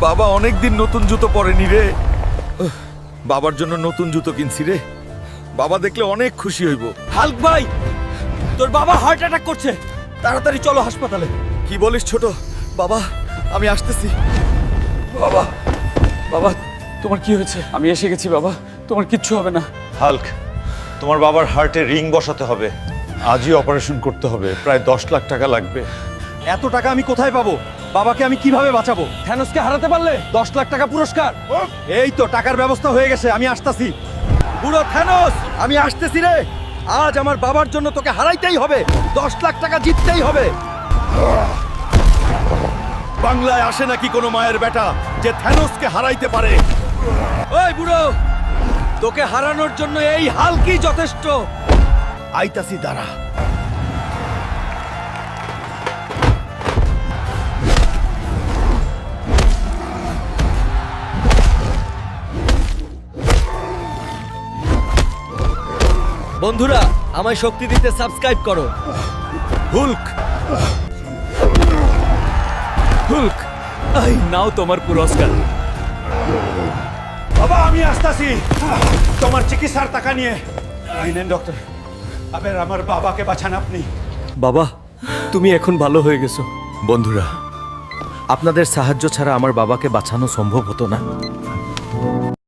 বাবা অনেকদিন নতুন জুতো পরেনি রে। বাবার জন্য নতুন জুতো কিনছি রে। বাবা দেখলে অনেক খুশি হইব। হাল্ক ভাই, তোর বাবা হার্ট অ্যাটাক করছে, তাড়াতাড়ি চলো হাসপাতালে। কি বলিস ছোট? বাবা আমি আসতেছি। বাবা, বাবা তোমার কি হয়েছে? আমি এসে গেছি বাবা, তোমার কিচ্ছু হবে না। হাল্ক, তোমার বাবার হার্টে রিং বসাতে হবে, আজই অপারেশন করতে হবে, প্রায় 10 লাখ টাকা লাগবে। এত টাকা আমি কোথায় পাবো? বাবাকে আমি কিভাবে বাঁচাবো? থ্যানোসকে হারাতে পারলে 10 লাখ টাকা পুরস্কার। এই তো টাকার ব্যবস্থা হয়ে গেছে, আমি আসতাছি। বুড়ো থ্যানোস, আমি আসতেছি রে। আজ আমার বাবার জন্য তোকে হারাইতেই হবে, 10 লাখ টাকা জিততেই হবে। বাংলায় আসে নাকি কোনো মায়ের বেটা যে থ্যানোসকে হারাইতে পারে? ওই বুড়ো, তোকে হারানোর জন্য এই হাল্কই যথেষ্ট। আইতাছি দাঁড়া। বন্ধুরা, আমায় শক্তি দিতে সাবস্ক্রাইব করো। হুল্ক, হুল্ক, এই নাও তোমার পুরস্কার। বাবা আমি আসতাছি তোমার চিকিৎসার টাকা নিয়ে। এই নেন ডক্টর, আবার আমার বাবাকে বাঁচান আপনি। বাবা, তুমি এখন ভালো হয়ে গেছো। বন্ধুরা আপনাদের সাহায্য ছাড়া আমার বাবাকে বাঁচানো সম্ভব হতো না।